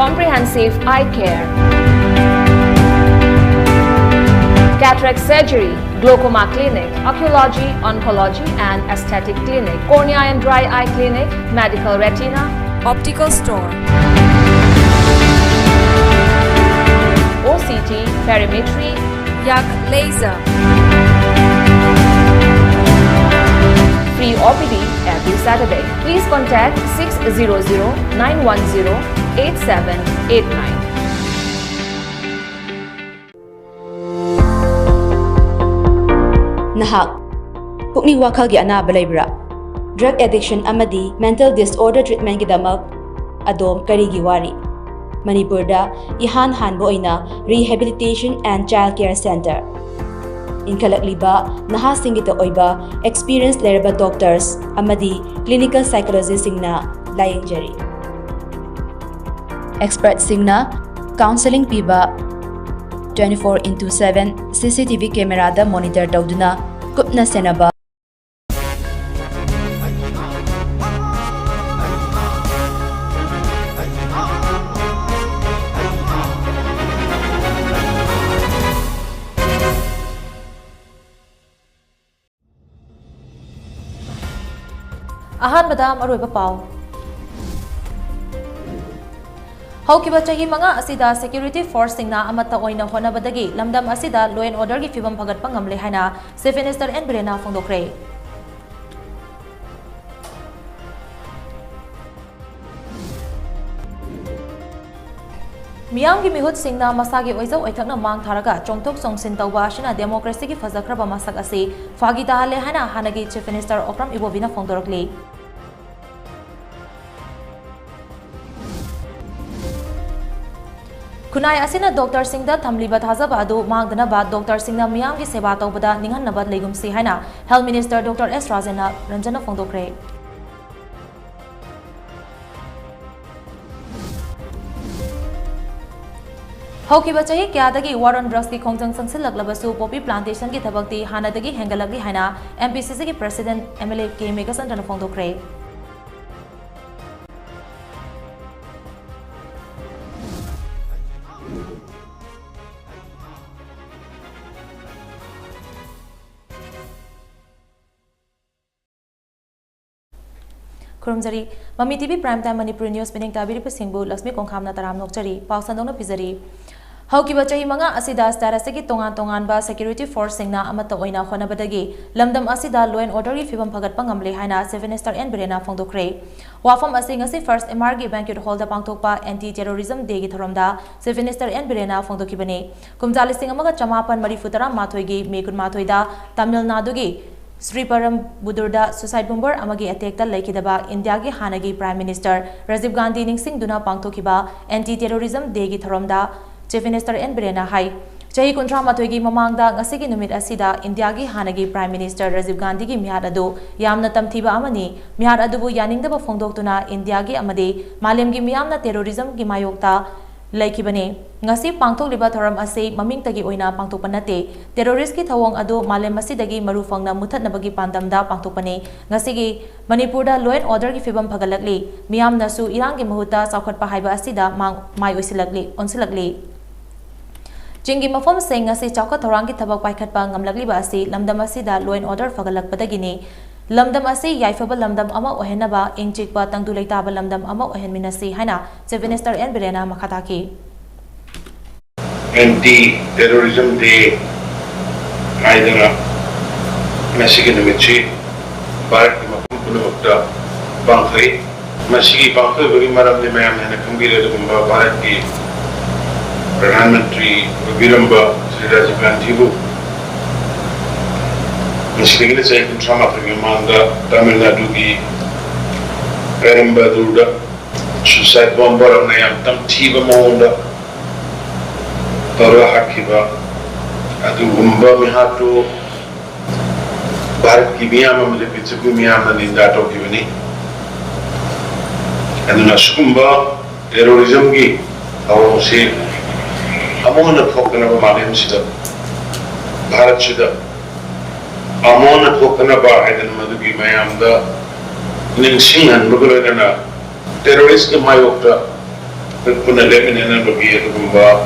comprehensive eye care, cataract surgery, glaucoma clinic, oncology, oncology and aesthetic clinic, cornea and dry eye clinic, medical retina, optical store, OCT, perimetry, yak laser, free OPD every Saturday. Please contact 600-910-8789. Nahak pukning wakhalgi anaba leibra drug addiction amadi mental disorder treatment gidamak adom karigi wari Manipurda ihan hanbo oina rehabilitation and child care center inkalakliba nahasingita oiba experienced leraba doctors amadi clinical psychologists singna layengjari expert singna counseling piba 24/7 CCTV camera da monitor tawduna kupna senaba Ahanbada maroiba pau. Haukiba chahi manga asida security force singna amata oina honabadagi lamdam asida law and order gi fibam phagat pangamle haina Chief Minister N Birena phongdokre. Miyam gi mihut singna masagi oizau oithakna mang tharaga chongtok songsin tawba shina democracy gi fazakraba masak asi fagi tahale haina hanagi Chief Minister Okram Ibovina phongdorokli. Kunai asina Dr. Singda thamliba thazaba adu mangdana ba Dr. Singna miyam gi seba tawbada ninghan nabad legumsi haina Health Minister Dr. S. Rajana Ranjana phongdokre. Haukiba chahi kyadagi war on drugs ki khongjang sangsilaklabasu poppy plantation ki thabakti hanadagi hengalagli haina MPCC ki President MLA K Megasandana phongdokre. Kurumjari, Mami TV Prime Time Manipuri News Meaning Tabiri Singbu, LUXMI KONGKHAM na taram nokjari, pausandong na pizari. Haukiba chahi mga asida starasagi tongan ba security force singna amata oina honabadagi lamdam asida law and order gi fibam phagat pangamle haina Chief Minister N Birena phongdokre. Wafam asing asi first MRG Banquet Hall da pangthokpa anti-terrorism day gi tharamda Chief Minister N Birena phongdokibane. Kumjali sing amaga chamapan marifutara mathoi gi mekun mathoi da Tamil Nadu gi Sri Param Budurda suicide bomber amagi attack ta laikidaba India gi hanagi Prime Minister Rajiv Gandhi ningsing duna pangthokiba anti-terrorism day gi tharamda Chief Minister N Birena hai chahi kuntra mathoi gi mamangda ngasigi numit asida India gi hanagi Prime Minister Rajiv Gandhi gi mihad adu yamna tamthiba amani mihad adubu yaningdaba phongdoktuna India gi amadi malem gi miyamna terrorism gi mayokta laikibane ngasi pangthokliba thoram ase mamingtagi oina pangthokpanate terrorist ki thawong adu malem asidagi marufangna muthatnabagi pandamda pangthokpane ngasi gi Manipurda law and order gi fibam phagalakli miyamna su irang gi mahuta saukhatpa haiba asida mai onsilakli Jingi mafom sing ngasi chawka thorang gi thabak paikhatpa ngamlakli ba asi lamdam asida law and order phagalakpadagini lamdam asi yaifaba lamdam ama ohenaba ingchikpa tangdu leitaba lamdam ama ohenminasi haina Chief Minister N Birena makhataki Anti-terrorism day haidana masigi numitchi Bharat ki mafum punamukta bangkhai masigi bangkhai bagi maramni mayam hena kambira dugumba Bharat ki Pradhan Mantri Viramba Sri Rajiv Gandhi bu Masigi le chahi kuntra mathagi manga Tamil Nadu ki Viramba durda suicide bomber amna yam tamthiba maunda Tara hakiba adu gumba mihato Bharat ki miyama mujhe pichku miyama ninda tokibani adu nasumba terrorism ki awon se amona thokna ba malem sida Bharat sida amona thokna ba hadan madu ki mayam da ningsingan bugulena terrorist ki mayokta puna leminena bagi adugumba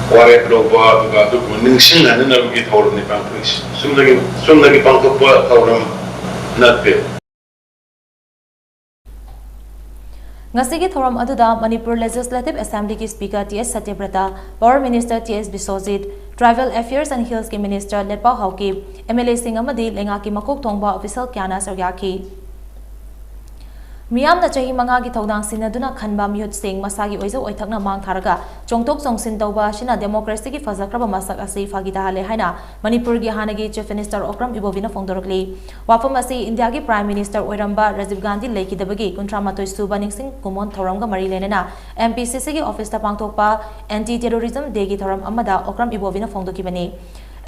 ware proba bagi adu ningsingana na bagi thorum ni pangpris sumdagi pangtokpa thorum natpe ngasigi thoram aduda Manipur Legislative Assembly ki Speaker T.S. Satyabrata, Power Minister T.S. Biswajit, Tribal Affairs and Hills ki Minister Letpao Hauki, MLA Singh amadi lenga ki makok thongba official kyana sargyaki. Miyamna chahi manga gi thodang sinaduna khanba mihut sing masagi oizo oithakna mang tharaga chongtok chongsin tawba shina democracy gi fajakraba masak asi fagida hale haina Manipur gi hanagi Chief Minister Okram Ibovina fongdorokli wafam asi India gi Prime Minister oiramba Rajiv Gandhi lekidabagi kuntramatoi suba ningsing kumon thoramga mari lenena MPCC gi office ta pangthokpa anti terrorism day gi thoram amada Okram Ibovina fongdokibani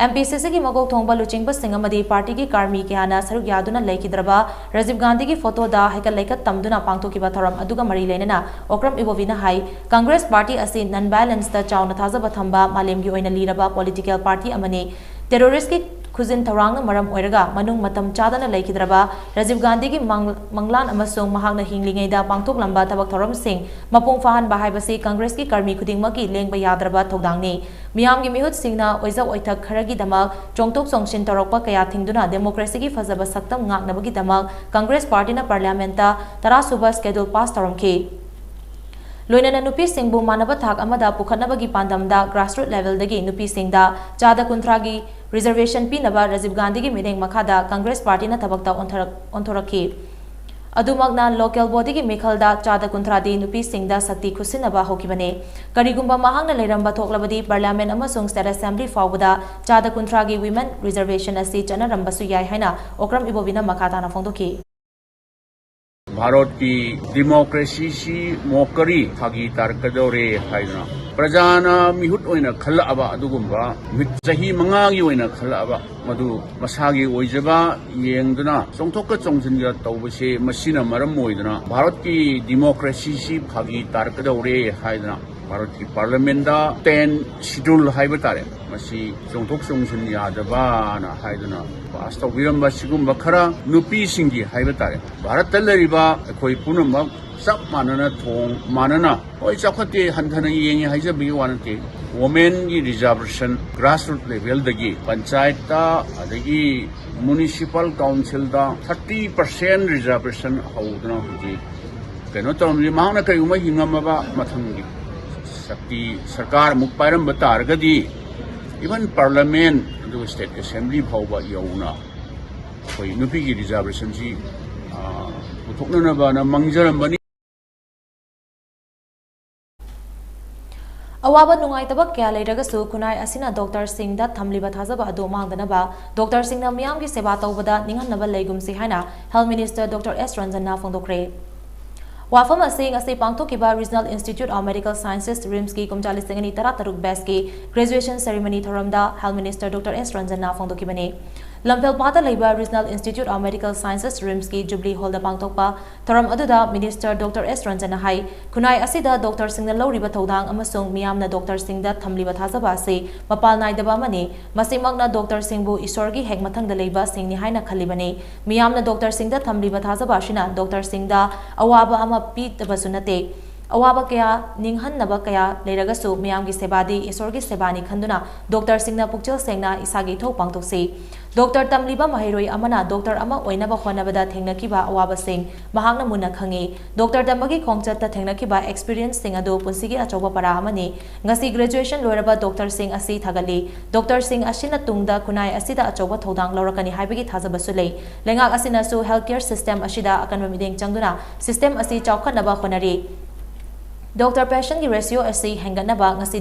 MPCC की मगोक थोंबा लुचिंगबा सिंगमदी party की कार्मी क्याना सरुक यादुना लेकिद्रबा राजीव गांधी की photo दा Haeckel लेकत तमदुना पांगथोकिबा theorem अदुगा मरी लेनेना Okram इबोविना high Congress party असि none balance ता चाउना थाजबा थंबा मालेमगी ओइना लीरबा political party अमने terrorist की खुजिन थौरांग मरम ओइरगा मनुंग मतम चादना लेकिद्रबा राजीव गांधी की मंगलान अमसोंग महांगना हिंगलिंगैदा पांगथोक लंबा थबक थौरम सिंह मपुंग फाहन बाहाइबसी कांग्रेस की कर्मी खुदिंगमकी लेंगबा याद्रबा थौदांगनी मियामगी मिहुत सिंगना ओइजा ओइथक खरगी दमक चोंगतोक चोंगसिन तौरकपा कया थिंगदुना डेमोक्रेसी की फजबा सक्तम ngaknabagi damak कांग्रेस पार्टी ना पार्लियामेंटा 10 सुबह स्केड्यूल पास तौरमखी लोइनना नुपी सिंहबु मानव थाक अमदा पुखनबगी पांदमदा ग्रासरूट लेवल दगी नुपी सिंहदा चादा कुंथ्रागी रिजर्वेशन पीनबा राजीव गांधी की मिरेंग मखादा कांग्रेस पार्टी ना थबकता ओंथोरखी अदुमगना लोकल बॉडी की मिखलदा चादा कुंथ्रादी नुपी सिंहदा शक्ति खुसिनबा होकिबने करिगुंबा महांगना लेरंबा थोकलबदी पार्लियामेंट अमसुंग स्टेट असेंबली फावबदा चादा कुंथ्रागी वुमेन रिजर्वेशन असि चनरंबसु याय हैना ओक्रम इबोविना मखाताना फोंदोकी भारत की डेमोक्रेसी सी मोकरी थागी तारकदोरे हाइना प्रजाना मिहुत ओइना खलअबा अदुगुंबा मित चही मंगागी ओइना खलअबा मधु मसागी ओइजबा येंगदुना चोंथोक चोंजिनगा तौबसे मसिना मरम ओइदना भारत की डेमोक्रेसी सी फागी तारकदोरे हाइना भारत की पार्लियामेंट 10 शेड्यूल हाइबा तारे मसी चोंथोक चोंजिन यादबाना हाइदना पास तौबिरंबा सिगुंबा खरा नुपी सिंगी हाइबा तारे भारत तलरिबा अखोई पुनमक सब मानना थोंग मानना ओइ चखते हनथना येंगे हाइजबी वानते वुमेन की रिजर्वेशन ग्रासरूट लेवल दगी पंचायत ता अदगी म्युनिसिपल काउंसिल दा 30% रिजर्वेशन हौदना हुजी कनो तोमली मांगना कयुमा हिंगमबा मथंगी शक्ति सरकार मुख पायरम बतारगदी इवन पार्लियामेंट स्टेट असेंबली फाउबा यौना कोई नुपी की रिजर्वेशन जी पुथोकनबा मंगजरमबनी अवाब नुंगाइतब क्या लेरगसु खुनाई असिना डॉक्टर सिंह दा थमलिबा थाजबा अदो मांगदनबा डॉक्टर सिंह ना मियाम की सेवा तौबदा निंगहनबा लेगुमसि हाइना health minister doctor S Ranjana फोंदोक्रे वाफम असिंग असे पांगथोकिबा regional institute of medical sciences RIMS की कुमचालिसिंगनी 13 बैच की ग्रेजुएशन सेरेमनी थोरमदा health minister doctor S Ranjana फोंदोकिबने लंफेलपाता लेबा regional institute of medical sciences RIMS की जुबली हॉल दा पांगथोकपा थोरम अदुदा मिनिस्टर डॉक्टर एस रंजना हाई खुनाई असिदा डॉक्टर सिंह लौरिबा थौदांग अमसुंग मियामना डॉक्टर सिंह दा थमलिबा थाजबा से मपाल नाइदबा मने मसिमगना डॉक्टर सिंह बु ईश्वर की हेक मथंग दा लेबा सिंह नि हाइना खलिबने मियामना डॉक्टर सिंह दा थमलिबा थाजबा शिना डॉक्टर सिंह दा अवाबा अमा पीतबसु नते अवाब क्या निंगहनब क्या लेरगसु मियाम की सेबादी ईश्वर की सेबानी खंदुना डॉक्टर सिंह पुक्चल सेंगना इसागी थौ पांगथोक्सी डॉक्टर तमलिबा महिरोई अमना डॉक्टर अमा ओइनबा होनबदा थेंगनकिबा अवाब सिंह महांगना मुना खंगी डॉक्टर तमबगी खोंगचत थेंगनकिबा एक्सपीरियंस सिंह अदो पुंसिगी अचौबा परा अमने ngasi ग्रेजुएशन लोरबा डॉक्टर सिंह असि थागली डॉक्टर सिंह असिना तुंगदा खुनाई असिदा अचौबा थौदांग लौरकनी हाइबगी थाजबसु लेई लेंगाक असिनासु हेल्थ केयर सिस्टम असिदा अकनबा मिदेंग चंगदुना सिस्टम असि चौखनबा होनरी डॉक्टर पेशेंट की रेशियो असी हेंगनबा ngasi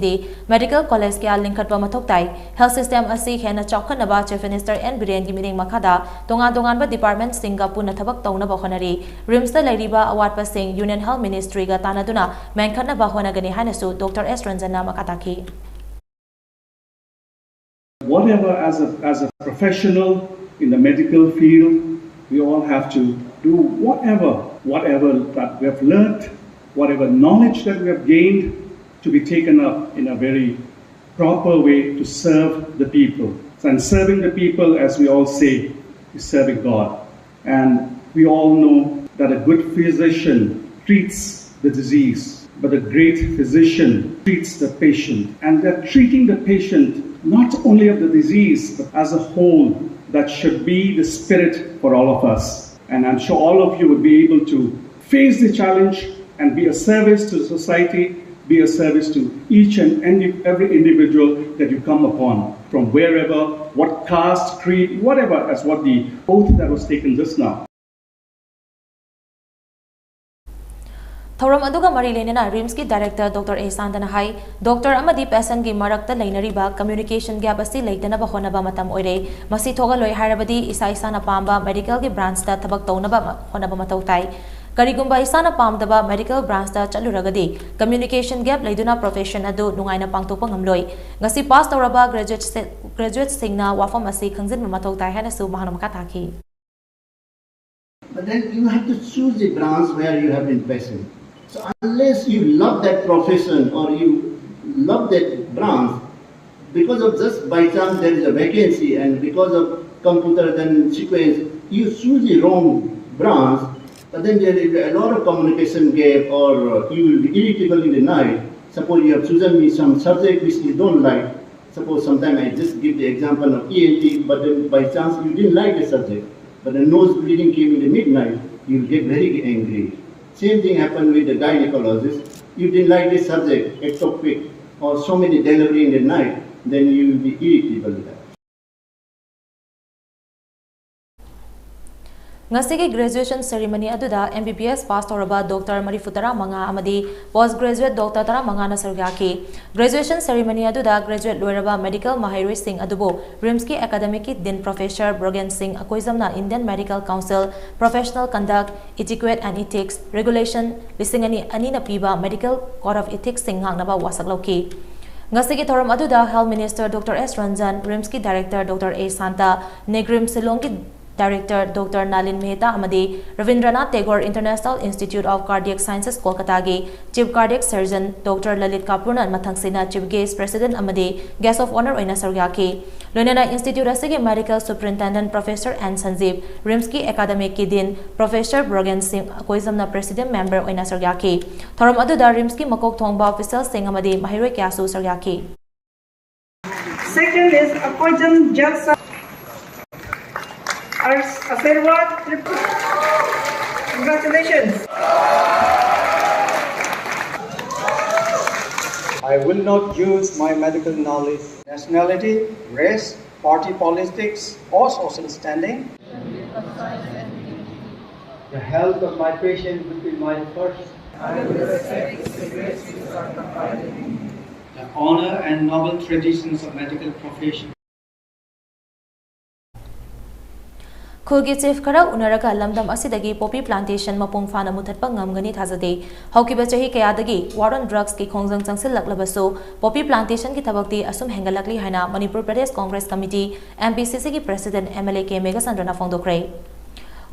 मेडिकल कॉलेज क्या लिंखटबा मथोक्ताई हेल्थ सिस्टम असी हेना चौखनबा चीफ मिनिस्टर एन बिरेन की मिरेंग मखादा तोंगान तोंगानबा डिपार्टमेंट सिंगा पुना थबक तौनबा होनरी रिम्स दा लेरिबा अवाटपा सिंह यूनियन हेल्थ मिनिस्ट्री गा तानादुना मेंखनबा होनगनी हानसु डॉक्टर एस रंजना मकाताकी Whatever as a professional in the medical field, we all have to do whatever that we have learnt, whatever knowledge that we have gained, to be taken up in a very proper way to serve the people. And serving the people, as we all say, is serving God. And we all know that a good physician treats the disease, but a great physician treats the patient. And they're treating the patient not only of the disease, but as a whole. That should be the spirit for all of us. And I'm sure all of you would be able to face the challenge and be a service to society, be a service to each and every individual that you come upon, from wherever, what caste, creed, whatever, as what the oath that was taken just now. Thoram aduga mari lenena RIMS ki director Dr. A Sandana hai Dr. Amadi Pesan gi marakta lainariba communication gap asi leitana ba honaba matam oire masi thoga loi harabadi isa isana pamba medical gi branch ta thabak taunaba honaba matau tai karigumba isana pamdaba medical branch ta chaluragadi communication gap leiduna profession adu nungaina pangtokpa ngamloi ngasi pass tawraba graduate singna wafam asi khangjin matau tai hana su mahanam ka thaki. But then you have to choose the branch where you have been passionate. So unless you love that profession or you love that branch, because of just by chance there is a vacancy and because of computer then sequence, you choose the wrong branch, but then there is a lot of communication gap or you will be irritable in the night. Suppose you have chosen me some subject which you don't like. Suppose sometimes I just give the example of ENT, but then by chance you didn't like the subject, but the nose bleeding came in the midnight, you will get very angry. Same thing happened with the gynecologist. You didn't like this subject, ectopic, or so many delivery in the night, then you will be irritable with that. Ngasigi graduation ceremony aduda MBBS pass toraba Dr. Marifutara Manga amadi postgraduate Dr. Tara Manga na sargaki graduation ceremony aduda graduate loiraba medical Mahirwi Singh adubo RIMS ki academic ki din Professor Brogan Singh akoizamna Indian Medical Council Professional Conduct Etiquette and Ethics Regulation lisingani anina piba Medical Code of Ethics Singh hangnaba wasaklauki Ngasigi thoram aduda Health Minister Dr. S Ranjan RIMS ki Director Dr. A Santa Negrim Silong ki Director Dr. Nalin Mehta Amadi Ravindranath Tagore International Institute of Cardiac Sciences Kolkata gi Chief Cardiac Surgeon Dr. Lalit Kapurna Mathangsina Chief Guest President Amadi Guest of Honor oina sargyaki Lonena Institute asigi Medical Superintendent Professor N Sanjeev RIMS ki Academic ki din Professor Brogan Singh koizamna President Member oina sargyaki Thoram aduda RIMS ki makok thongba official Singh Amadi Mahiroi Kyasu sargyaki. Second is Akoijam Jalsa Asirwad. Congratulations. I will not use my medical knowledge, nationality, race, party politics, or social standing. The health of my patient will be my first. I will respect the secrets are confided in me. The honor and noble traditions of medical profession. Khulgi chief khara unaraga lamdam asidagi poppy plantation mapung fana muthatpa ngamgani thajade haukiba chahi kayadagi war on drugs ki khongjang changsil laklabaso poppy plantation ki thabakti asum hengalakli haina Manipur Pradesh Congress Committee MPCC ki President MLA K Mega Sandrana phongdokre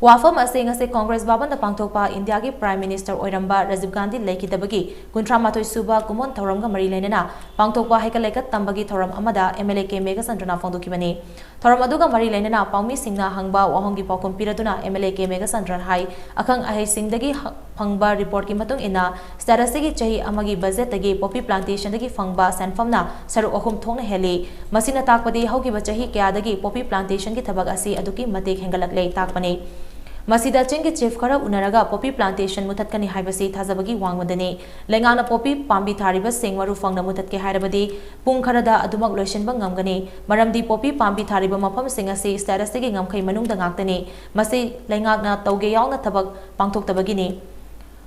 Wafam asing ase Congress baban da pangthokpa India ki Prime Minister oiramba Rajiv Gandhi lekidabagi kuntra matoi suba kumon thoramga mari lenena pangthokpa hekalekat tambagi thoram amada MLA K Mega Sandrana phongdokibani thoram aduga mari lenena paumi singna hangba wahongi pakom piraduna MLA K Mega Sandran hai akhang ahai singdagi phangba report ki matung ina status gi chahi amagi budget tagi poppy plantation dagi phangba sanfamna saru ahum thongna heli masina takpadi haugi bachahi kyadagi poppy plantation ki thabak asi aduki matek hengalakle takpani Masida Chingi Chief Kara Unaraga Poppy Plantation Mutatkani Haibasi Tazabagi Wangwadane Lengana Poppy Pambi Tariba Sing Maru Fangna Mutatke Hairabadi Pungkarada Adumak Loshin Bangamgani Maramdi Poppy Pambi Tariba Mapam Singasi Status Taking Amkai Manung Dangaktani Masi Lengagna Togeyalna Tabak Pangtok Tabagini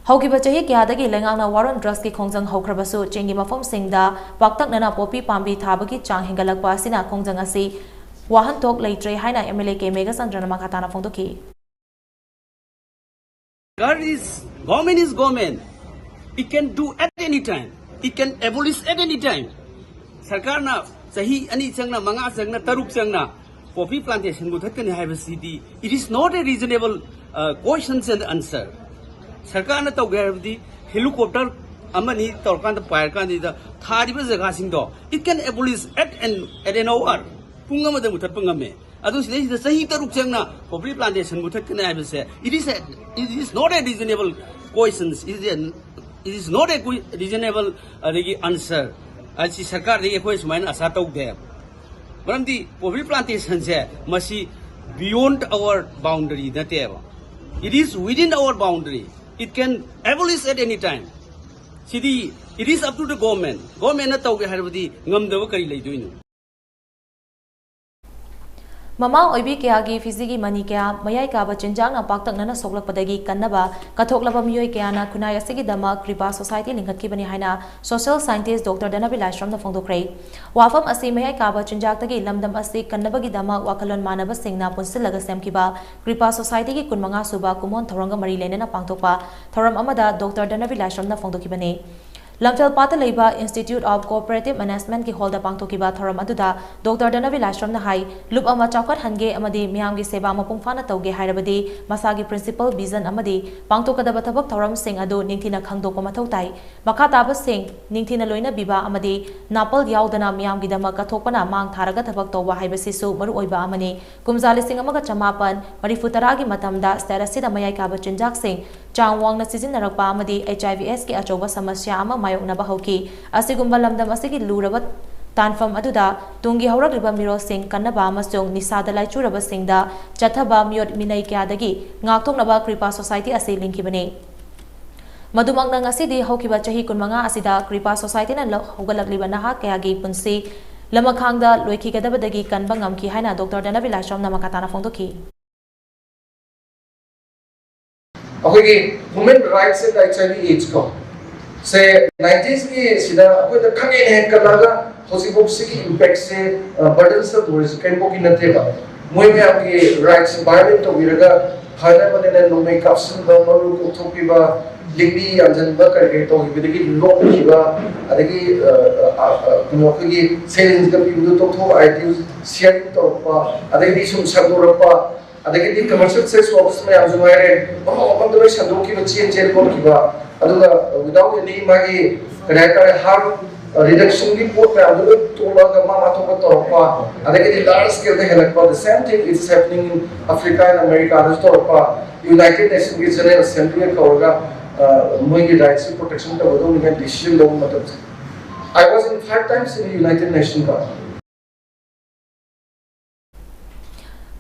Haukiba Chahi Kyadagi Lengana Warren Drugs ki Kongjang Hokrabasu Chingi Mafam Singda Paktak Nana Poppy Pambi Tabaki Chang Hingalakpa Sina Kongjang Asi Wahan Tok Laitre Haina MLA K Mega Sandrana Makatana Fongdoki Government is government. It can do at any time. It can abolish at any time. Sarkar na sahi ani changna manga changna taruk changna poppy plantation muthatkani haibasidi. It is not a reasonable questions and answer. Sarkar na tawgardi helicopter amani tawkan pair kan da thariba jaga singdo. It can abolish at an hour. Punga mada muthatpangame. Adu the sahi taruk changna poppy plantation muthatkani haibase. It is not a reasonable questions. It it is not a reasonable answer. As Sarkar the Equus Mine Asato there. But the poppy plantation say must beyond our boundary that ever. It is within our boundary. It can abolish at any time. See, it is up to the government. Government not talk have the ngam the worker doing. Mama oibi kaya gi fizigi mani kaya mayai ka ba chinjang na paktak nana soklak padagi kannaba kathoklaba miyoi kaya na kunai asigi dama kripa society lingkat ki bani haina social scientist Dr. Danabi Lashram na phongdokrai wafam asi mayai ka ba chinjak tagi lamdam asi kannaba gi dama wakalon manaba singna punsilaga semkiba kripa society gi kunmanga suba kumon thoranga mari lena na pangtokpa thoram amada Dr. Danabi Lashram na phongdoki bani Lamphel Pata Leiba Institute of Cooperative Management ki holda pangthokiba thoram aduda Dr. Danabi Lashram na hai lup ama chawkat hange amadi miyam gi seba mapung phana tawge hairabadi masagi principal vision amadi pangthokadaba thabak thoram sing adu ningthina khangdokpa mathau tai makha taba sing ningthina loina biba amadi napal yaudana miyam gi dama kathokpana mang tharaga thabak tawba haibasi su maru oiba amani kumjali sing amaga chamapan marifutara gi matamda sterasida mayai ka ba chinjak sing changwang na sizinnarakpa amadi HIVs ki achoba samasya ama mayoknaba hauki asigumba lamdam asigi luraba tanfam aduda tungi hauragliba miro sing kannaba amasung nisada laicuraba singda chathaba miyot minai kyadagi ngakthoknaba kripa society ase linkibane madumangna ngasidi haukiba chahi kunmanga asida kripa society na hogalagliba naha kayagi punsi lamakhangda loikhigadabadagi kanba ngamki haina Dr. Danabi Lashram na makatana phongdoki Okay, human rights and HIV/AIDS ko. Say 90s ki sida ako the khange ne kalaga hosi box ki impact se burdensome was kan ko ki nate ba moi me apki rights violate to viraga khana bane na no make up sun ba maru ko thoki ba ligbi anjan ba kar ke to bidagi lock ki ba adagi no ki sales ka pi do to tho ideas share to pa adagi sum sabur pa adagi di commercial sex workers me azumare bando me sando ki bachi jail ko ki ba aduga without any magi character harm reduction ki pot me aduga tola ga ma to ko to pa adagi di large scale the help the same thing is happening in Africa and America as to pa United Nations ki General Assembly ka hoga moi ki rights protection ka bodo ni decision lo matlab I was in 5 times in the United Nations ka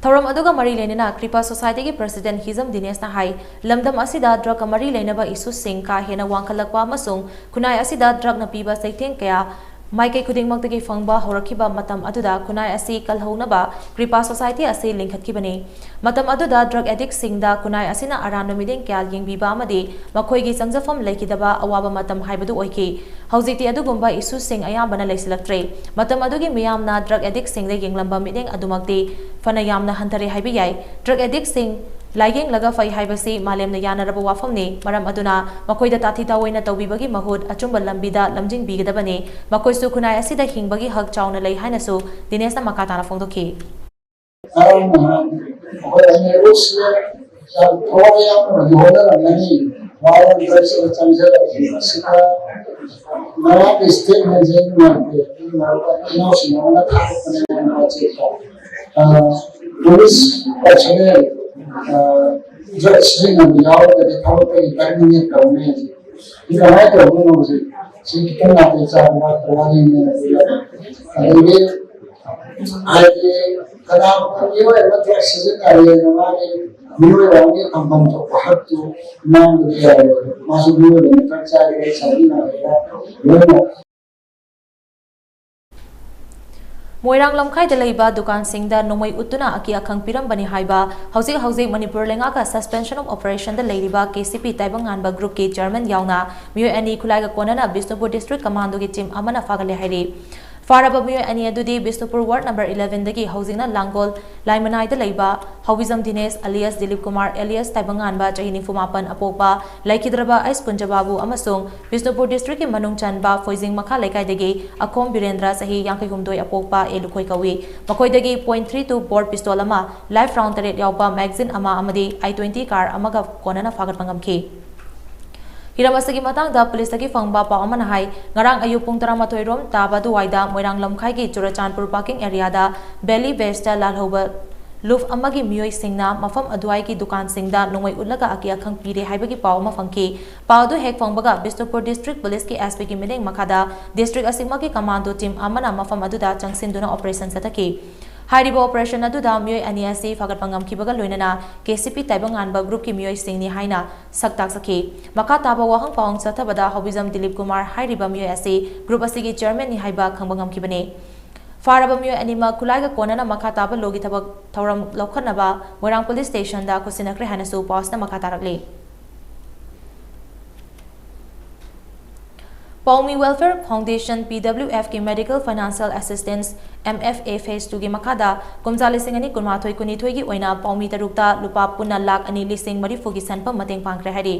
Thoram aduga mari lenina Kripa Society ki President Hizam Dinesh na hai lamdam asida drug mari lenaba isu sing ka hena wangkhalakpa amasung kunai asida drug na piba saitheng kaya Maikai khudingmaktagi fangba horakhiba matam aduda kunai asi kalhaunaba Kripa Society ase lingkhatkibani matam aduda drug addict singda kunai asina arano mideng kyal yengbiba amadi makhoigi sangjafam leikidaba awaba matam haibadu oiki haujikti adugumba isu sing ayambana leisilaktre matam adugi miyamna drug addict singda yenglamba mideng adumakti fana yamna hantare haibi yai drug addict sing Laigeng laga fai haibasi malemna yanaraba wafamni maram aduna makoida tathita oina tawbibagi mahut achumba lambida lamjing bigadabani makoisu kunai asida hingbagi hak chauna lei hainasu Dinesh na makatana phongdokhi drugs dengan beliau dari tahun ini kami ini kami tahu mana sih kita nak bicara terwani ini ini ada kami yang macam sesuatu yang namanya minum orang yang kampung tu pahat tu nama dia masuk dulu dengan cari sabina ya Moirang lamkhai da leiba dukan singda nomoi utuna aki akhang pirambani haiba hauzik Manipur lenga ka suspension of operation da leiriba KCP taibangan ba group ki chairman yauna miyo ani khulai ga konana Bisnupur district commando ki team amana fagale hairi Faraba miyo ani adudi Bisnupur ward number 11 dagi hauzingna Langol Laimanai da leiba Hawizam Dinesh alias Dilip Kumar alias taibangan ba chahini fumapan apopa laikidraba ais punjababu amasung Bisnupur district ki manung chanba foizing makha laikai dagi akhom Birendra sahi yangkai humdoi apopa elukhoi kawi makoi dagi .32 board pistol ama live round tare yauba magazine ama amadi I-20 car amaga konana fagat pangamki Hiramasagi matang da police tagi fangba pa amana hai ngarang ayu pung 13 rom taba duwaida Moirang lamkhai gi Churachandpur parking area da Belly Vesta लुफ अमगी मियोई सिंगना मफम अदुआई की दुकान सिंगदा नोंगै उल्लगा अकिया खंग पीरे हाइबगी पाव अमा फंगकी पावदु हेक फंगबगा Bishnupur district police की एसपी की मिलेंग मखादा डिस्ट्रिक्ट असिमगी कमांडो टीम अमना मफम अदुदा चंगसिंदुना ऑपरेशन सतकी हाइरिबो ऑपरेशन अदुदा मियोई अनि असि फगतपंगम खिबगा लोइनना केसीपी ताइबंगानबा ग्रुप की मियोई सिंगनी हाइना सक्ताक सखी मखा ताबा वाहंग पावंग सथबदा हौबिजम दिलीप कुमार हाइरिबा मियोई असि ग्रुप असिगी चेयरमैन नि हाइबा खंगबंगम खिबने फारब मियोई अनिमा खुलाइगा कोनना मखा ताबा लोगी थबक थौरम लौखनबा मोरांग पुलिस स्टेशन दा खुसिनखरे हानसु पासना मखा तारकले Mami Welfare Foundation PWF की medical financial assistance MFA phase 2 की मखादा कुमजालिसिंगनी कुनमाथोई कुनिथोई की ओइना पाउमी तरुक्ता लुपा पुना लाख अनि लिसिंग मरिफु की सनपम मतेंग पांगरे हरि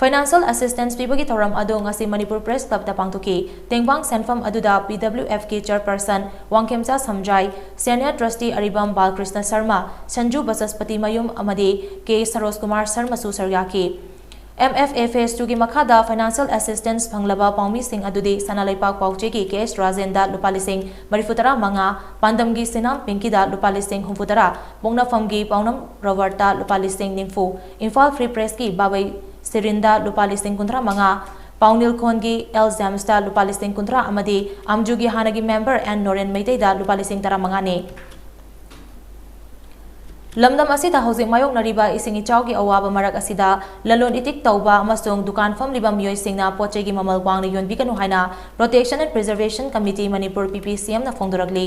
फाइनेंशियल असिस्टेंस पीबगी थौरम अदो ngasi मणिपुर प्रेस क्लब दा पांगथुकी तेंगबांग सेनफम अदुदा PWF की चेयरपर्सन वांगखेमचा समजाई सीनियर ट्रस्टी अरिबम बालकृष्ण शर्मा संजू बसस्पति मयुम अमदी के सरोज कुमार शर्मा सु सरयाकी MFA फेज 2 की मखादा फाइनेंशियल असिस्टेंस फंगलबा पाउमी सिंह अदुदी सनालैपाक पाउचे की केस राजेंदा लुपालिसिंग मरिफुतरा मंगा पांदम की सिनाम पिंकीदा लुपालिसिंग हुफुतरा पोंगनाफम की पाउनम रवर्ता लुपालिसिंग निंफु इंफाल फ्री प्रेस की बाबै सिरिंदा लुपालिसिंग कुंद्रा मंगा पाउनिल खोन की एल जैम्सता लुपालिसिंग कुंद्रा अमदी आमजुगी हानगी मेंबर एंड नोरेन मैतेदा लुपालिसिंग तरा मंगा ने लमदम असिदा हौजिक मायोगनरिबा इसिंग इचाउगी अवाबा मरक असिदा ललोन इतिक तौबा अमसोंग दुकान फमलिबा मियोइसिंगना पोचेगी ममल वांगना योनबिकनु हाइना protection and preservation committee Manipur PPCM ना फोंदोरगली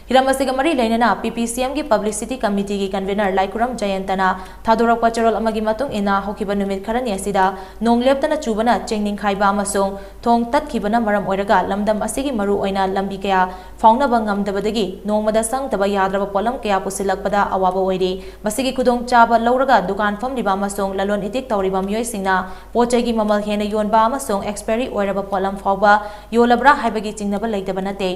हिरमसिगा मरी लेनना PPCM की पब्लिसिटी कमिटी की कन्वीनर लाइकुरम जयंतना थादोरकपा चरोल अमगी मतुंग इना होखिबा नुमित खरनी असिदा नोंगलेप्तना चुबना चेंगनिंग खाइबा अमसोंग थोंग तत्खिबना मरम ओइरगा लमदम असिगी मरु ओइना लंबी कया फाउंगनबा ngамदबदगी नोंगमदा संगदबा याद्रबा पोलम कया पुसिलकपदा अवाबा ओइरे मसिगी खुदोंग चाबा लौरगा दुकान फमलिबा अमसोंग ललोन इतिक तौरिबा मियोइसिंगना पोचेगी ममल हेना योनबा अमसोंग एक्सपायरी ओइरबा पोलम फाउबा योलब्रा हाइबगी चिंगनबा लैतबा नते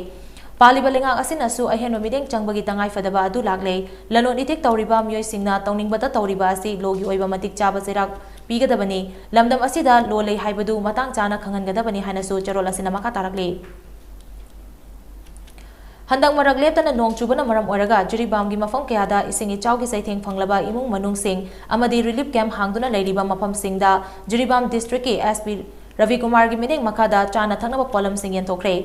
पालिबा लेंगाक असिनसु अहेनो मिदेंग चंगबगी तंगाई फदबा अदु लागले ललोन इतिक तौरिबा मियोइसिंगना तौनिंगबदा तौरिबा असि लोगी ओइबा मतिक चाबा सेराक पीगदबनी लमदम असिदा लोलै हाइबदु मतांग चाना खंगनगदबनी हाइनसु चरोल असिना मखा तारकले हंदक मरक लेपतना नोंग चुबना मरम ओरगा जिरीबाम की मफम कयादा इसिंग इचाउगी सैथेंग फंगलबा इमुंग मनुंग सिंग अमदी रिलीफ कैंप हांगदुना लैरिबा मफम सिंगदा जिरीबाम डिस्ट्रिक्ट की SP रवि कुमार की मिनेंग मखादा चाना थंगनबा पोलम सिंग यंथोखरे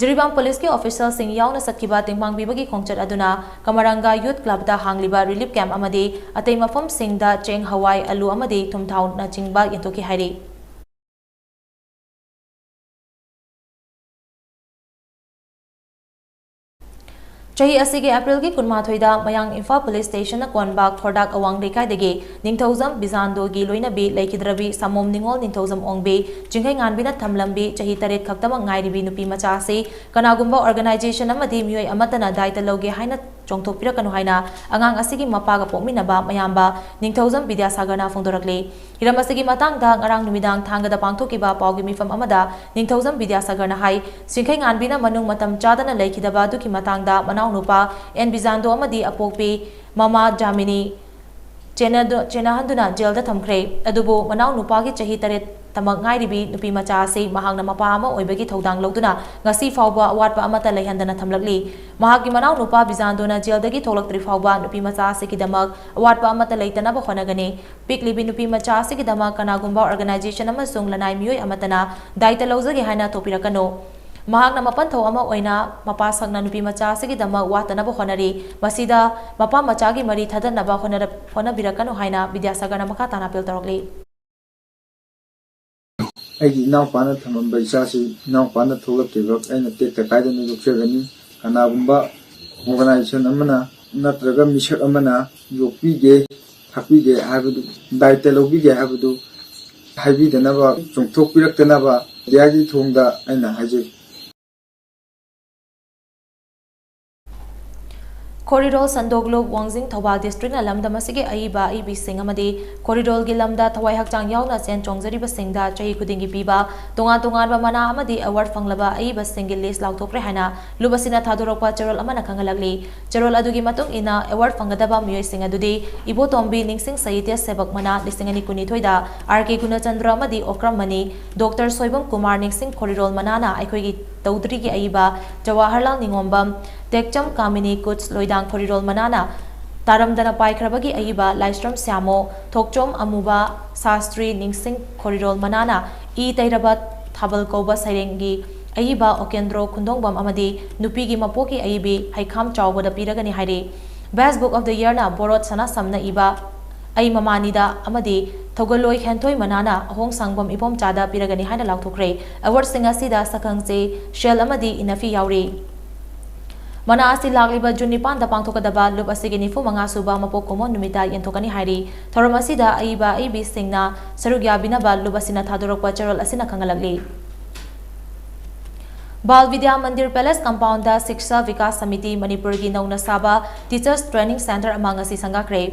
जिरीबाम पुलिस के ऑफिसर सिंह यावना सखिबा तेंगबांग बिबगी खोंगचत अदुना कमरंगा यूथ क्लब दा हांगलिबा रिलीफ कैंप अमदी अतै मफम सिंगदा चेंग हवाई अलू अमदी थुमथाउ ना चिंगबा यंथोखि हाइरे चही असिगे अप्रैल की कुनमाथोइदा मयांग इम्फाल पुलिस स्टेशन कोनबाग थोरदाक अवांग लेकाइदगे निंगथौजम बिजानदोगी लोइनबी लेखिद्रबी समोम निंगोल निंगथौजम ओंगबे जिंगै गानबिना थमलंबी चही तरेत खक्तम गाइरिबी नुपी मचासे कनागुंबा ऑर्गेनाइजेशन अमदी मियोय अमतना दायित्व लौगे हाइना चोंगथोकपिरकनु हाइना अंगांग असिगी मपागा पोकमिनबा मयांबा निंगथौजम विद्यासागरना फोंदोरकले हिरम असिगी मतांगदा ngarang numidang thangada pangthokiba pawgi mifam amada ningthौजम विद्यासागरना हाइ सिंखै गानबिना मनुंग मतम चादना लेखिदबा दुखि मतंगदा मनाउ नुपा एन बिजानदो अमदी अपोकपी ममा जामिनी चेनाहंदुना जेलदा थमख्रे अदुबो मनाउ नुपागी चही तरेत तमक गाइरिबी नुपी मचा से महांगना मपा अमा ओइबगी थौदांग लौदुना ngasi फावबा अवाटपा अमता लैहंदना थमलकली महागी मनाउ नुपा बिजानदोना जेलदगी थोलक्त्रि फावबा नुपी मचा से किदमक अवाटपा अमता लैतनबा होनगने पिकलिबी नुपी मचा से किदमक कनागुंबा ऑर्गेनाइजेशन अमा सुंग लनाइ मियोय अमतना दायित्व लौजगे हाइना तोपिरकनो महांगना मपन थौ अमा ओइना मपा संगना नुपी मचा से किदमक वातनबा होनरी मसिदा मपा मचागी मरी थदनबा होनबिरकनो हाइना विद्यासागरना मखा ताना पेल तौरकली ꯑꯩꯒꯤ ꯏꯅꯥꯎꯄꯥꯅ ꯊꯝꯃꯝꯕ ꯏꯆꯥꯁꯤ ꯏꯅꯥꯎꯄꯥꯅ ꯊꯣꯛꯂꯛꯈꯤꯕ ꯑꯩꯅ ꯇꯦꯛꯇ ꯀꯥꯏꯗꯅ ꯌꯣꯛꯆꯒꯅꯤ ꯀꯅꯥꯒꯨꯝꯕ ꯑꯣꯔꯒꯅꯥꯏꯖꯦꯁꯟ ꯑꯃꯅ ꯅꯠꯇ꯭ꯔꯒ ꯃꯤꯁꯛ ꯑꯃꯅ ꯌꯣꯛꯄꯤꯒꯦ ꯊꯥꯛꯄꯤꯒꯦ ꯍꯥꯏꯕꯗꯨ ꯗꯥꯏꯇ ꯂꯧꯕꯤꯒꯦ ꯍꯥꯏꯕꯗꯨ ꯍꯥꯏꯕꯤꯗꯅꯕ ꯆꯣꯡꯊꯣꯛꯄꯤꯔꯛꯇꯅꯕ ꯃꯦꯗꯤꯌꯥꯒꯤ ꯊꯣꯡꯗ ꯑꯩꯅ ꯍꯥꯏꯖꯩ कोरिडोर संदोगलो वांगजिंग थौबाल डिस्ट्रिक्ट ना लमदम असिगे अइबा अइबी सिंग अमदी कोरिडोर गी लमदा थवाई हकचांग यावना सेन चोंगजरिबा सिंगदा चही खुदिंगी पीबा तोंगा तोंगानबा मना अमदी अवार्ड फंगलबा अइबा सिंग लिस्ट लाउथोक्रे हाइना लुबसिना थादोरकपा चरोल अमना खंगलगली चरोल अदुगी मतुंग इना अवार्ड फंगदबा मियोय सिंग अदुदी इबोतोंबी निंगसिंग साहित्य सेवक मना लिसिंग अनि कुनिथोइदा आरके गुणचंद्र अमदी ओक्रम मनी डॉक्टर सोइबम कुमार निंगसिंग कोरिडोर मनाना अखोइगी तौद्रीगी अइबा जवाहरलाल निंगोंबम टेक्चम कामिनी कुछ लोइदांग कोरिडोर मनाना तारमदना पाइख्रबगी अइबा लाइस्ट्रम श्यामो थोकचोम अमुबा शास्त्री निंगसिंग खोरिरोल मनाना ई तैरबा थाबल कौबा सैरेंगी अइबा ओकेंद्रो खुंदोंबम अमदी नुपीगी मपोकी अइबी हैखाम चावबदा पीरगनी हाइरे best book of the year ना बोरोत सना समना इबा अई ममानीदा अमदी थोगलोई हेंथोई मनाना अहोंग सांगबम इबोम चादा पीरगनी हाइना लाउथोखरे अवार्ड सिंग असिदा सकंगसे शेल अमदी इनफी याउरी मना असी लागलिबा जून 9 दा पांगथोकदबा लुप असिगी 95 सुबा मपोक कोमो नुमिता यंथोकनी हाइरी थोरम असिदा अइबा अइबी सिंगना सरुग्या बिनाबा लुप असिना थादोरकपा चरल असिना खंगलगली बाल विद्या मंदिर पैलेस कंपाउंड दा शिक्षा विकास समिति मणिपुर की नौना साबा टीचर्स ट्रेनिंग सेंटर अमांगसी संगाख्रे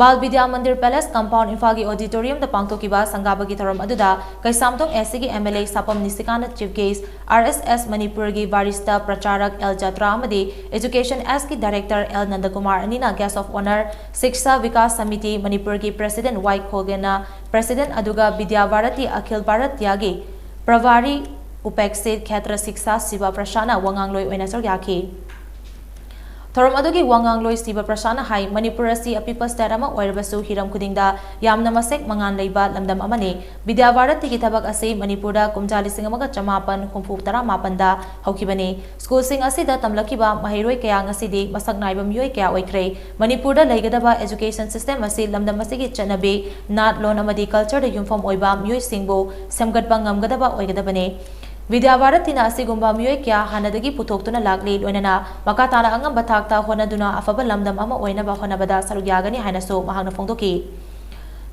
बाल विद्या मंदिर पैलेस कंपाउंड इम्फाल की ऑडिटोरियम दा पांगथोकिबा संगाबगी थोरम अदुदा कैसामथोंग एससी की एमएलए सापम निसिकाना चीफ गेस्ट आरएसएस मणिपुर की वारिस्ता प्रचारक एल जात्रा अमदी एजुकेशन एस की डायरेक्टर एल नंदकुमार अनिना guest of honour Shiksha Vikas Samiti Manipur की प्रेसिडेंट वाई खोगेना प्रेसिडेंट अदुगा विद्या भारती अखिल भारत यागी प्रभारी उपेक्षित क्षेत्र शिक्षा शिवा प्रसाना वंगांगलोई ओइना सरग्याखी थोरम अदुगी वांगांगलोई शिवा प्रसाना हाई मणिपुर असि अपिपल स्टेट अमा ओइरबसु हिरम खुदिंगदा यामना मसेक मंगान लेबा लमदम अमने विद्या भारती की थबक असि मणिपुरदा कुमजाली सिंग अमगा चमापन खुंफु तरा मापनदा हौखिबने स्कूल सिंग असिदा तमलकिबा महिरोय कया ngасidi मसक नाइबा मियोय कया ओइख्रे मणिपुरदा लेगदबा एजुकेशन सिस्टम असि लमदम असिगी चनबे नाट लोन अमदी कल्चर दा युमफम ओइबा मियोय सिंगबो समगतबा ngamgadaba ओइगदबने विद्या भारतीना असिगुम्बा मियोय क्या हानदगी पुथोक्तुना लागली लोइनना मकाताना अंगम बथाक्ता होनदुना अफबा लमदम अमा ओइनबा होनबदा सरुग्यागनी हाइनसो महांगना फोंदोकी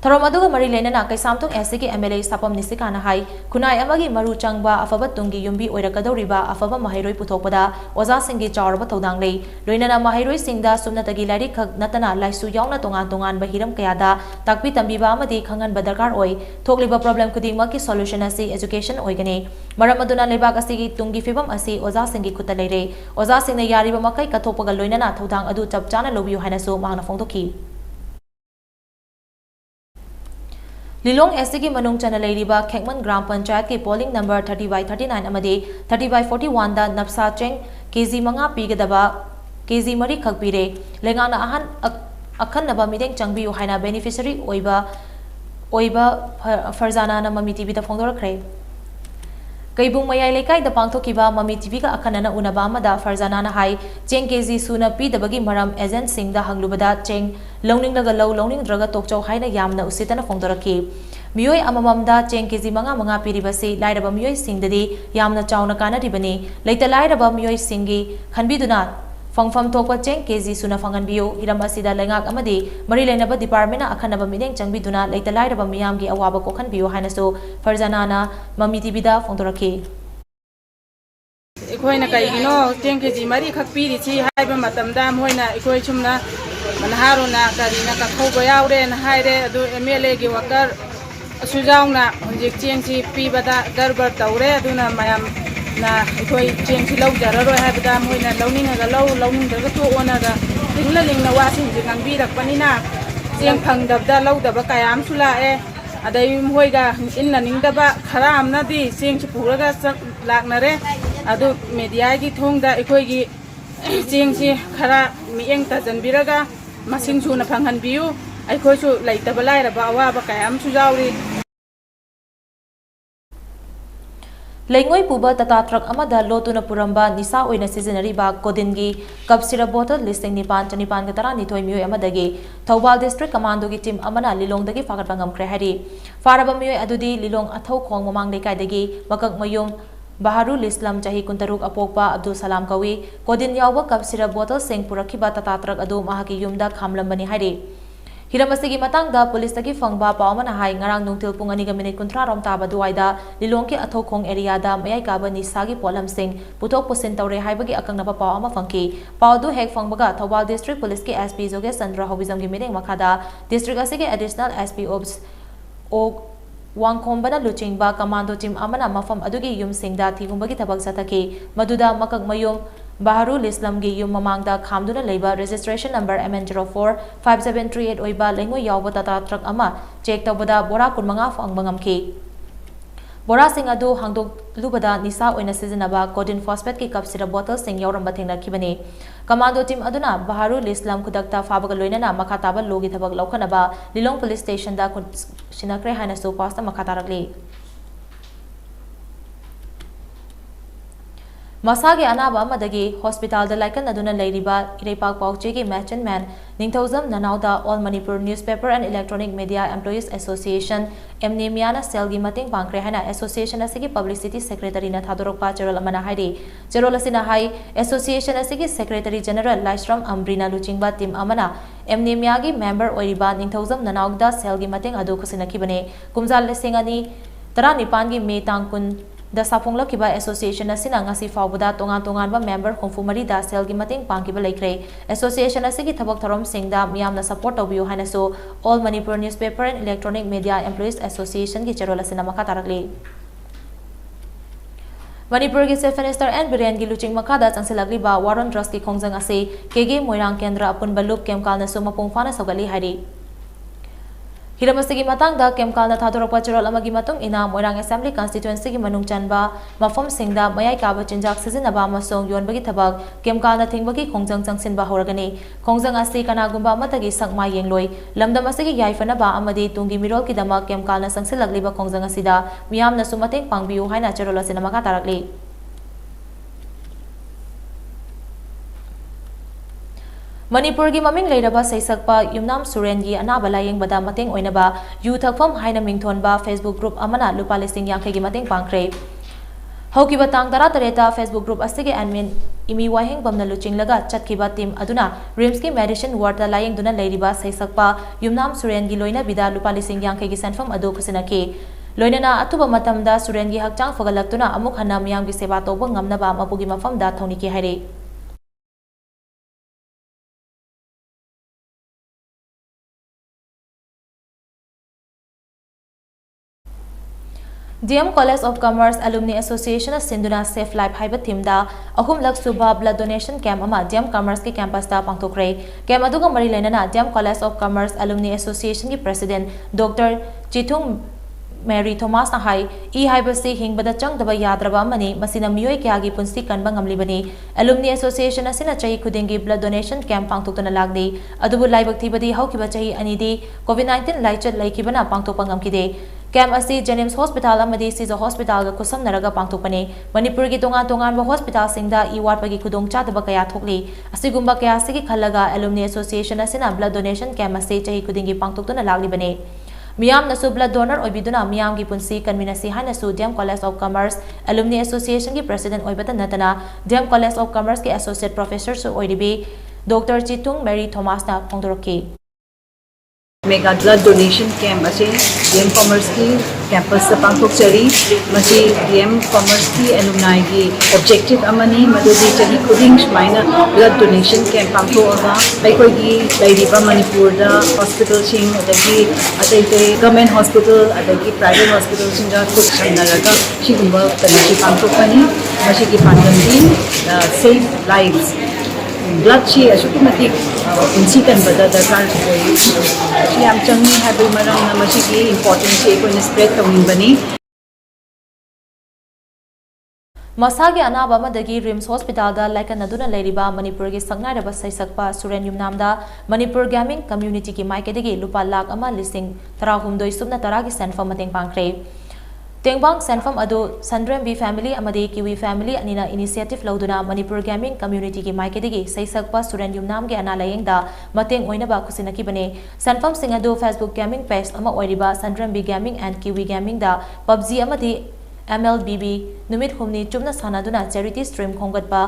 थोरम अदुगा मरी लेनना कैसामथोंग एससी की एमएलए सापम निसिकाना हाई खुनाय अमगी मरु चंगबा अफबा तुंगी युम्बी ओइरकदौरिबा अफबा महिरोय पुथोकपदा ओजा सिंगी चावरबा थौदांग लेई लोइनना महिरोय सिंगदा सुमनतगी लाइरिक खक नतना लाइसु यावना तोंगान तोंगान बहिरम कयादा ताकपी तंबीबा अमदी खंगन बदरकार ओइ थोकलिबा प्रॉब्लम खुदिंगमकी सॉल्यूशन असी एजुकेशन ओइगनी मरम अदुना लेबाक असिगी तुंगी फिबम असी ओजा सिंगी खुता लेरे ओजा सिंगने यारिबा मकै कथोपगा लोइनना थौदांग अदु चप चाना लोबियु हाइनसो महांगना फोंदोकी लिलोंग एससी की मनुंग चना लेरिबा खेकमन ग्राम पंचायत के पोलिंग नंबर 30/39 अमदे 30/41 दा नफसा चेंग केजी मंगा पीगदबा केजी मरी खक पीरे लेंगाना अहन अखन नबा मिदेंग चंगबी हाइना बेनिफिशियरी ओइबा फरजाना ना ममी टीवी दा फोंदोरखरे कईबुंग मयाई लेकाई दा पांगथोकिबा ममी टीवी का अखनना उनबा मदा फरजाना ना हाई चेंग केजी सुना पीदबगी मरम एजेंट सिंह दा हंगलुबदा चेंग लौनिंग लगा लौ लौनिंग द्रगा तोकचौ हाइना यामना उसितना फोंदोरखी मियोय अमममदा चेंग केजी मंगा पीरिबसी लाइरबा मियोय सिंगददी यामना चावना कानरिबनी लेता लाइरबा मियोय सिंगी खनबिदुना फंगफम थोकपा चेंग केजी सुना फंगनबियो हिरम असिदा लेंगाक अमदी मरी लेनबा डिपार्टमेंट अखनबा मिदेंग चंगबिदुना लेता लाइरबा मियामगी अवाबा कोखनबियो हाइनसो फरजानाना ममी टीवीदा फोंदोरखी इखोइना कईगिनो चेंग केजी मरी खक पीरिछि हाइबा मतमदा मोइना इखोइ सुमना मनहारोना करीना कखौबा यावरेन हाइरे अदु एमएलए गी वर्कर सुजाउना हंजिक चेंगसी पीबदा गड़बड़ तौरे अदुना मयाम ना इखोइ चेंगसी लौजररोय हाइबदा मोइना लौनिंगा लौनिंदगा तोओनागा लिंगना वासिंग nganbirapaniना चेंग फंगदबदा लौदबा कयाम सुलाए अदै मोइगा इन्ना निंगदबा खरा आमनादी चेंगसी पुरगा लाकनरे अदु मीडिया की थोंगदा इखोइगी चेंगसी खरा मियेंग तजनबिरगा मसिंग सुना फंगहनबियु अखोइसु लैतबा लाइरबा अवाबा कयाम सुजाउरी लेंगोई पुबा तता ट्रक अमदा लोतुना पुरंबा निसा ओइना सिजनरीबा कोदिनगी कप सिरप बोतल लिस्टिंग 9,912 मियोय अमदगी थौबाल डिस्ट्रिक्ट कमांडो की टीम अमना लिलोंगदगी फागटबा ngamkhre hari फारबा मियोय अदुदी लिलोंग अथौ खोंग ममांग लेकाइदगी मकक मयुम बहारुल इस्लाम चाही कुंतरुक अपोकपा अब्दुल सलाम कवी कोदिन यावबा कप सिरप बोतल सिंग पुरखिबा तता ट्रक अदु महाकी युमदा खामलंबनी हाइरे हिरमसिगी मतंगदा पुलिस तगी फंगबा पावमना हाई ngarang nungtil pung 2 minute 30 rom taba duaida lilong ki athokong area da mayai kaba nisagi polam sing putok pusin tawre haibagi akangnaba paw ama fangki pawdu hek fangbaga thobal district police ki sp joge sandra hobizam gi mening makada district asigi additional sp ops o wangkombana luchingba commando team amana mafam adugi yum singda thigumbagi thabak sataki maduda makak mayum Baharul Islam gi yum mamangda khamduna leiba registration number MN045738 oiba lengoi yawba tata truck ama check tawbada bora kunmanga fangbangam ki Borasing adu hangdok lubada nisa oina sizinaba codeine phosphate ki cup sira bottle sing yauramba thengnakhibani. Commando team aduna Baharu Islam kudakta fabaga loinana makhataba logi thabak laukhanaba Lilong police station da sinakre haina so pasta makhataragli. Masage anaba amadagi hospital da laikan aduna leiriba Ireipak Pauche ki merchant man Ningthauzam Nanauda All Manipur Newspaper and Electronic Media Employees Association MNEMIANA Selgi Mating Pangkre Haina Association asigi Publicity Secretary na Thadorokpa Gerol Amana Haidi Gerol asina hai Association asigi Secretary General Laisram Ambrina Luchingba Team Amana MNEMIA member oiriba Ningthauzam Nanauda Selgi Mating adu khusinakibane Kumjal Lesingani Taranipangi Me Tangkun The Sapongla Kiba Association asina ngasi fawbada tongan ba member khongfumari da sel gi mating pangkiba laikre Association asigi thabak tharom singda miyamna support obiu haina so All Manipur Newspaper and Electronic Media Employees Association gi cherola sina makha tarakli Manipur gi Chief Minister and Biren gi luching makada changsilagli ba Waron Trust ki khongjang ase KG Moirang Kendra apun balup kemkal na suma pongfana sogali hari Hiramasi matang da kemkal na thadorokpa cherol amagi matung ina Moirang Assembly constituency gi manung chanba mafom singda mayai kaba chinjak sizinaba amasong yonbagi thabak kemkal na thingbagi khongjang changsinba horagani khongjang asi kanagumba matagi sakma yengloi lamdam asigi yaifana ba amadi tungi mirol ki dama kemkal na sangsilagliba khongjang asida miyam na sumateng pangbiu haina cherol asina maka tarakli Manipur gi maming leiraba saisakpa Yumnam Suren gi anaba layeng bada mateng oinaba yu thakfam haina mingthon ba Facebook group amana lupa listing yankhe gi mateng pangkre Hoki batang tara tareta Facebook group asige admin imi waheng bamna luching laga chatkiba team aduna Rims ki medicine ward da layeng duna leiriba saisakpa Yumnam Suren gi loina bida lupa listing yankhe gi sanfam adu khusinaki loinana atuba matamda Suren gi hakchang fogalaktuna amuk hana miyam gi seba toba ngamnaba mapugi mafam da thoniki haire DM College of Commerce Alumni Association Sinduna Safe Life Haiba Teamda Ahum Lak Suba Blood Donation Camp ama DM Commerce ki campus da pangthokre Camp aduga mari lenana DM College of Commerce Alumni Association ki President Dr. Chithung Mary Thomas na hai haibasi hingbada changdaba yadraba mani masina miyoi kyagi punsi kanba ngamlibani Alumni Association asina chahi khudingi blood donation camp pangthokna lagdi adubu laibak thibadi haukiba chahi anidi COVID-19 laichat laikibana pangthokpa ngamkide Camp asi Jennings Hospital amadi Siza Hospital ga kusam naraga pangthokpani Manipur gi tongan ba hospital singda iwat pagi khudong chadaba kaya thokli asigumba kaya sigi khalaga Alumni Association asina blood donation camp asi chahi khudingi pangthokna lagli bane Miyam na blood donor oibiduna miyam gi punsi kanminasi hana su DM College of Commerce Alumni Association gi President oibatan natana DM College of Commerce ki Associate Professor su oidibi Dr. Chithung Mary Thomas na pongdoroki Mega blood donation camp ase DM Commerce ki campus sa pangthok chari masi DM Commerce ki alumni gi objective amani madudi chari khuding smaina blood donation camp pangthoga aikoi gi lairiba Manipur da hospital sing adagi atai government hospital adagi private hospital sing da khud sanaraga sigumba tanasi pangthokani masi gi pandamdi save lives blood chi asukumatik insikan bada darkar koi chi am changni habi maram na masi gi important chi ko spread tawin bani Masagi anaba madagi Rims Hospital da laikan aduna leiriba Manipur gi sangnai raba saisakpa Suren Yumnamda Manipur Gaming Community ki maikadagi lupa lak ama listing tarahumdoi subna taragi senfam mateng pangkre Tengbang senfam adu Sandrem B family amadi Kiwi family anina initiative lauduna Manipur Gaming Community ki maikadagi saisakpa Suren Yumnam gi analayeng da mateng oinaba kusinaki bane senfam sing adu Facebook gaming page ama oiriba Sandrem B Gaming and Kiwi Gaming da PUBG amadi MLBB numit humni chumna sanaduna charity stream khonggatpa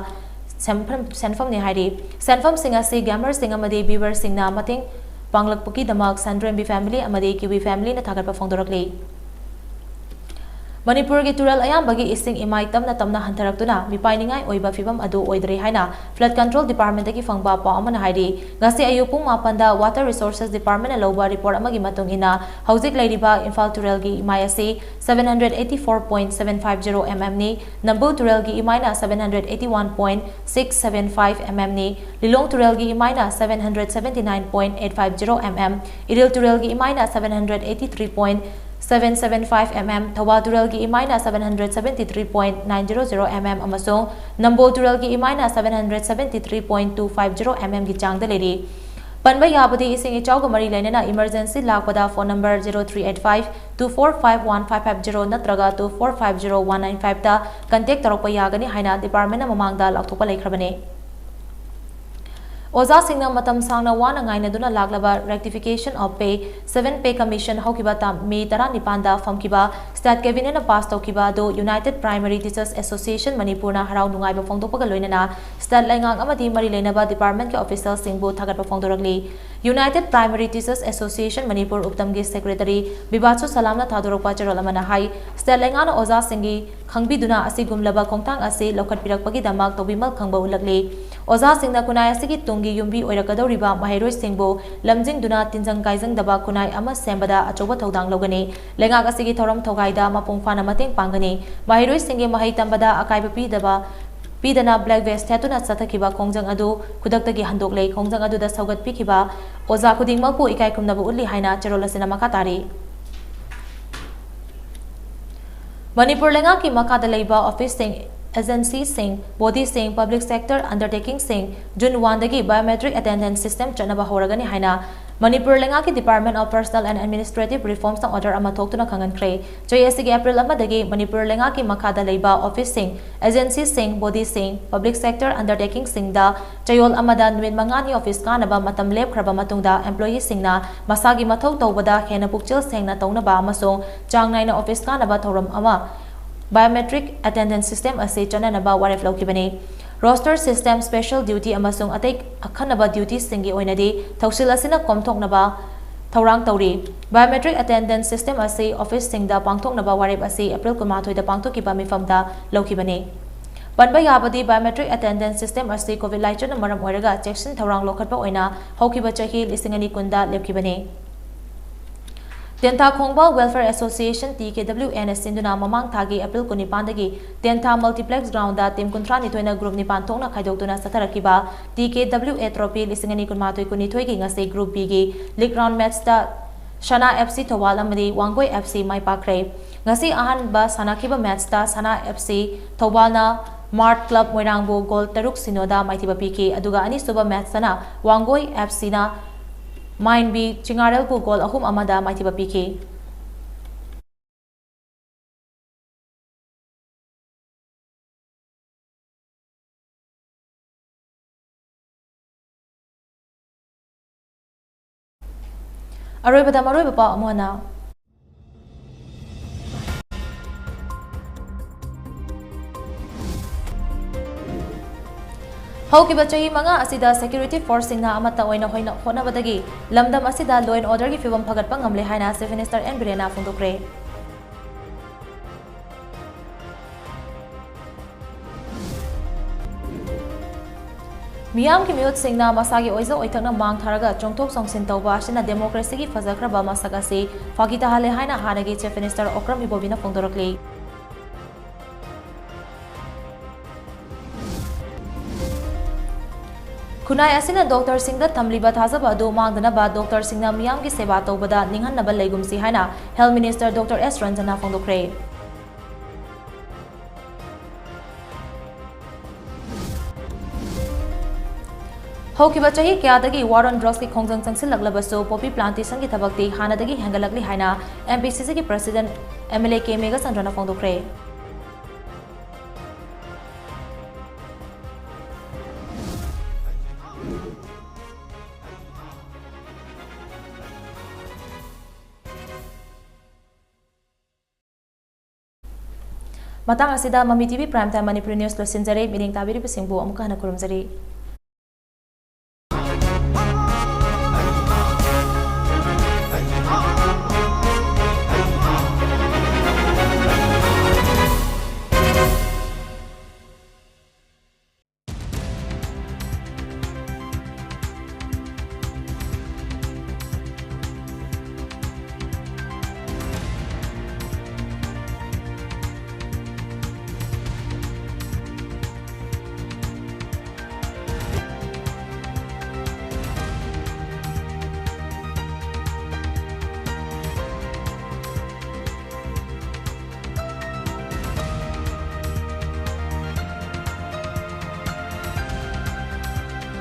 senfam ni hairi senfam singa si gamer singa amadi viewer singna mateng panglakpuki damak Sandrem B family amadi Kiwi family na thagatpa phongdorakli Manipur gi tural ayam bagi ising imai tamna hantaraktuna mipainingai oiba fibam adu oidre haina flood control department gi fangba pa amana hairi ngasi ayupung mapanda water resources department loba report amagi matung ina hauzik lairiba Imphal tural gi imai ase 784.750 mm ni Nambu tural gi imai na 781.675 mm ni Lilong tural gi imai na 779.850 mm Iril tural gi imai na 783.6 775 mm, Thawal Tural gi imaina 773.900 mm amasong Nambo Tural gi imaina 773.250 mm gi changda leri. Panba yabadi ising ichawga mari lainana emergency lakpada phone number 0385 2451550 natraga 2450195 ta contact tarokpa yagani haina department na mamangda lakthopa laikhrabane. Oza Singna Matam Sangna Wana Ngaina Duna Laglaba rectification of pay 7 pay commission Hokiba Tam Me Tara Nipanda Famkiba Stat Kevin Pass Tokiba do United Primary Teachers Association Manipurna Harau Nungai Bafongtopa Loinana Stat Langang Amati Marilenaba Department ke official Singbo Tagat Bafongdoragli United Primary Teachers Association Manipur Uptamgi Secretary Bibatsu Salamna Tadoropa Charolamana Hai Stat Langana Oza Singi Khangbi Duna Asigum Laba Kongtang Ase Lokat Pirakpagi Damak Tobimal Khangba Ulagli Oza Singna Kunai Asigi Tungi Yumbi Oirakadoriba Mahiroi Singbo Lamjing Duna Tinjang Kaizang Daba Kunai Ama Sembada Achoba Todang Logani Lengak Asigi Thoram Togaida Mapung Fana Mateng Pangani Mahiroi Singi Mahai Tambada Akaiba Pidaba Pidana Black Vest Tatuna Satakiba Kongjang Adu Kudaktagi Handok Lei Kongjang Adu da Saugat Pikiba Oza Kuding Mapu Ikai Kumnabu Uli Haina Cherola Sinama Katari Manipur Lenga ki Makada Leiba Office Sing Agency Sing, Body Sing, Public Sector Undertaking Sing, June 1 dagi Biometric Attendance System Chanaba Horagani Haina, Manipur Lenga ki Department of Personal and Administrative Reforms na order ama Toktuna Kangan Kre, JSG April ama dagi Manipur Lenga ki Makada Leiba Office Sing, Agency Sing, Body Sing, Public Sector Undertaking Sing da, Chayol Amada Nwin Mangani Office ka na ba Matam Lep Kraba Matungda, Employee Sing na, Masagi Mataw Tawbada, Hena Pukchil Sing na Tawna ba Amasong, Changnay na Office ka na ba Tawram ama, Biometric Attendance System ase chananaba waref laukibani Roster System Special Duty amasung atai akhanaba duties singi oinadi thausil asina komthoknaba thaurang tauri Biometric Attendance System ase office singda pangthoknaba waref ase April 9 da pangthokiba mifamda laukibani Banba yabadi Biometric Attendance System ase COVID light na maram oiraga checksin thaurang lokhatpa oina hokiba chahi lisingani kunda lepkibani Tenta Khongba Welfare Association TKWN Sinduna Mamang Thagi April Kunipandagi Tenta Multiplex Ground da Tim Kuntrani Toina Group Nipan Tongna Khaidokduna Satarakiba TKWA Trophy Lisingani Kunmatoi Kunithoi gi ngase Group B gi League Round Match da Shana FC Thawal amadi Wangoi FC Mai Pakre ngasi ahan ba sanakiba match da Sana FC Thawalna Mart Club Moirangbo Goal Taruk Sinoda Maithiba Piki aduga ani suba match sana Wangoi FC na Main B Chingarel ko goal ahum amada maithiba piki Aroibada maroiba pa amona Hokiba chahi manga asida security force singna amata oina hoina honabadagi lamdam asida law and order gi fibam phagatpa ngamle haina Chief Minister N Birena phongdokre Miyam ki miyot singna masagi oiza oithakna mang tharaga chongthok songsin tawba asina democracy gi fajakraba masagasi fagita hale haina hanagi Chief Minister Okram Ibobina phongdorakle Kunai asina Dr. Singda Tamliba Thazaba do Mangdanaba Dr. Singna Miyam ki seba tawbada ninghanaba leigumsi haina Health Minister Dr. S. Ranjana phongdokre Hokiba chahi kyadagi war on drugs ki khongjang changsil laglabaso poppy plantation ki thabakti hanadagi hengalakli haina MPCC ki President MLA K Mega Sandrana phongdokre Matang asida Mami TV Prime Time Manipuri News lo sinjare mining tabiri pesingbu amuka hana kurumjari